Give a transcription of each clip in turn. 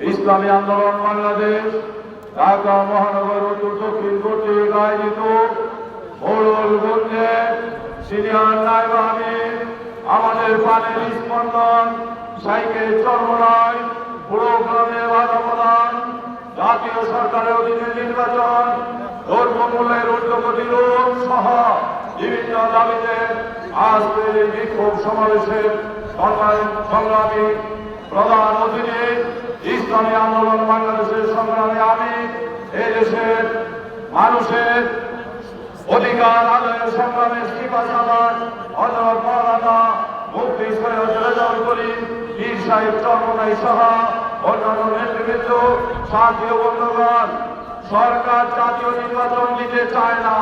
ইসলামী আন্দোলন বাংলাদেশ ঢাকা মহানগর উত্তর দক্ষিণ কর্তৃক আয়োজিত মোড়লগঞ্জে সিনিয়র নায়েব আমির আমাদের প্রাণের স্পন্দন সাইকেল চর্মরায় পুরোগ্রামে বাধা প্রদান জাতীয় সরকারের অধীনে নির্বাচন দ্রব্যমূল্যের ঊর্ধ্বগতি রোধ সহ বিভিন্ন দাবিতে আজকের এই বিক্ষোভ সমাবেশের সংগ্রামী প্রধান অতিথি ইসলামী আন্দোলন বাংলাদেশের সংগ্রামী আমি এই দেশের মানুষের অধিকার আদায়ের সংগ্রামে সিপাহসালার হযরত মাওলানা মুফতি সৈয়দ রেজাউল করিম পীর সাহেব চরমনাই সহ অন্যান্য নেতৃবৃন্দ সাথী ও বন্ধুগণ, সরকার জাতীয় নির্বাচন দিতে চায় না।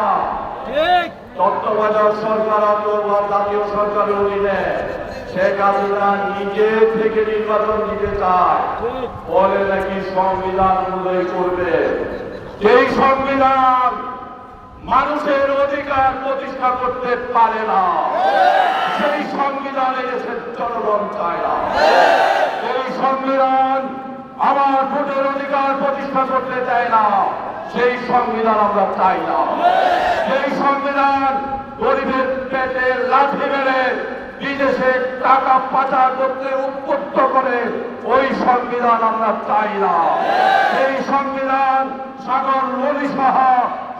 তত্ত্বাবধায়ক সরকার অথবা জাতীয় সরকারের অধীনে শেখ হাসিনা নিজে থেকে নির্বাচন দিতে চায়, বলে নাকি সংবিধান অনুযায়ী করবে। যেই সংবিধান মানুষের অধিকার প্রতিষ্ঠা করতে পারে না, সেই সংবিধানে দেশের জনগণ চায় না। সেই সংবিধান আমার ভোটের অধিকার প্রতিষ্ঠা করতে চায় না, সেই সংবিধান আমরা চাই না। সেই সংবিধান গরিবের পেটে লাথি মেরে বিদেশে টাকা পাচার করতে উদ্বুদ্ধ করে ওই সংবিধান আমরা চাই না। সেই সংবিধান সাগর নদী সহ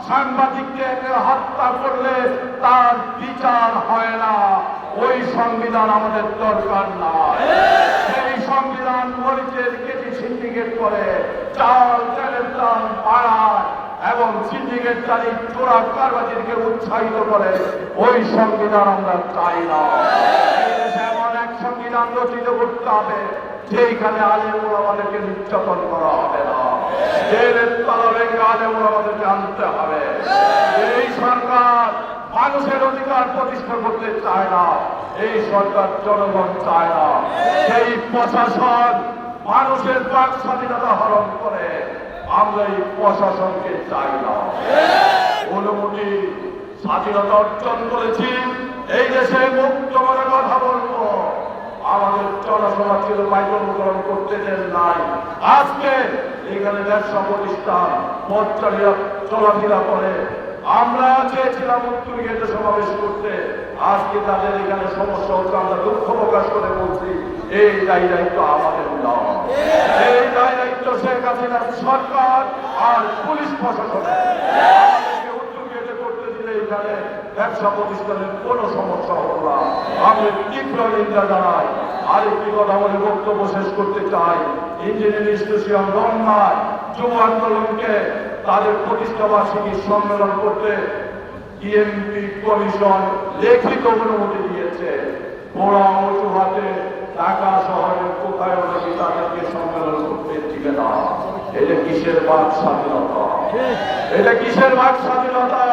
সাংবাদিককে হত্যা করলে তার বিচার হয় না, ওই সংবিধান আমাদের দরকার নাই। সেই সংবিধান মরিচের কেজি সিন্ডিকেট করে চাল তেলের দাম বাড়ায় এবং সিন্ডিকেট চালিয়ে চোরা কারবাজিকে উৎসাহিত করে, ওই সংবিধান আমরা চাই না। এমন এক সংবিধান রচিত করতে হবে যেখানে আলেম ওলামাদেরকে নির্যাতন করা হবে না, জেলের তলা ভেঙে আলেম ওলামাদেরকে আনতে হবে। এই সরকার মানুষের অধিকার প্রতিষ্ঠা করতে চায় না, এই সরকার জনগণ চায় না। সেই প্রশাসন মানুষের বাক স্বাধীনতা হরণ করে, আমরা এই প্রশাসনকে চাই না। অনুমতি স্বাধীনতা অর্জন করেছি, এই দেশে মুক্ত মনে কথা বলবো। আমাদের জনসভা ছিল মাইক্রোগ্রাম করতে দেন নাই। আজকে এখানে ব্যবসা প্রতিষ্ঠান পথচারীরা চলাফেরা করে, আমরা চেয়েছিলাম উত্তর গেটে সমাবেশ করতে, আজকে তাদের এখানে সমস্যা হচ্ছে, আমরা দুঃখ প্রকাশ করে বলছি এই দায়িত্ব আমাদের নয়। এই দায়িত্ব শেখ হাসিনার সরকার আর পুলিশ প্রশাসনের। আমাদেরকে উত্তর গেটে করতে দিলে এখানে ব্যবসা প্রতিষ্ঠানের কোনো সমস্যা হতো না। আমি তীব্র নিন্দা জানাই। আরেকটি কথা বলে বক্তব্য শেষ করতে চাই। ইঞ্জিনিয়ারিং ইনস্টিটিউশন রমনায় যুব আন্দোলনকে তাদের প্রতিষ্ঠা বার্ষিকী সম্মেলন করতে ডিএমপি কমিশন লিখিত অনুমতি দিয়েছে। বড় অজুহাতে ঢাকা শহরের কোথায় নাকি তাদেরকে সম্মেলন করতে দিবে না। এটা কিসের বাক স্বাধীনতা? এটা কিসের বাক স্বাধীনতা?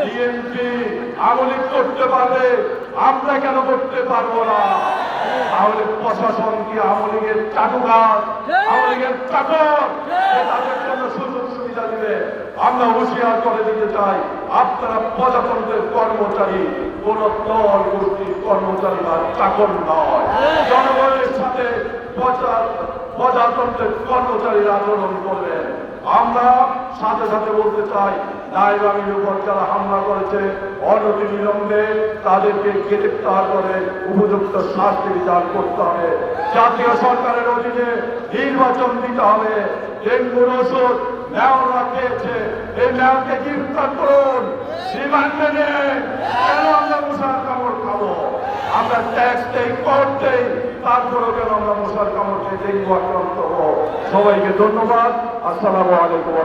ডিএমপি আমলিক করতে পারবে, আমরা কেন করতে পারবো না? তাহলে প্রশাসন কি আমলিগের চাটুকার, আমলিগের চাকর, তাদের জন্য সুযোগ সুবিধা দিবে? আমরা হুঁশিয়ার করে দিতে চাই, আপনারা প্রজাতন্ত্রের কর্মচারী, কোন দল গোষ্ঠীর কর্মচারী বা চাকর নয়। জনগণের সাথে প্রজাতন্ত্রের কর্মচারীরা আচরণ করবেন। আমরা সাথে সাথে বলতে চাই, নায়েব আমিরের উপর যারা হামলা করেছে অনতিবিলম্বে তাদেরকে গ্রেফতার করে উপযুক্ত শাস্তি বিধান করতে হবে। জাতীয় সরকারের অধীনে নির্বাচন দিতে হবে। ডেঙ্গুর ওষুধ মেয়ররা খেয়েছে, এই মেয়রকে গ্রেফতার করুন। রিমান্ডে নেন। কেন আমরা মশার কামড় খাবো? আমরা ট্যাক্স দেই, কর দেই, তারপরেও কেন আমরা মশার কামড় খেয়ে ডেঙ্গু আক্রান্ত হবো? সবাইকে ধন্যবাদ। আসসালামু আলাইকুম।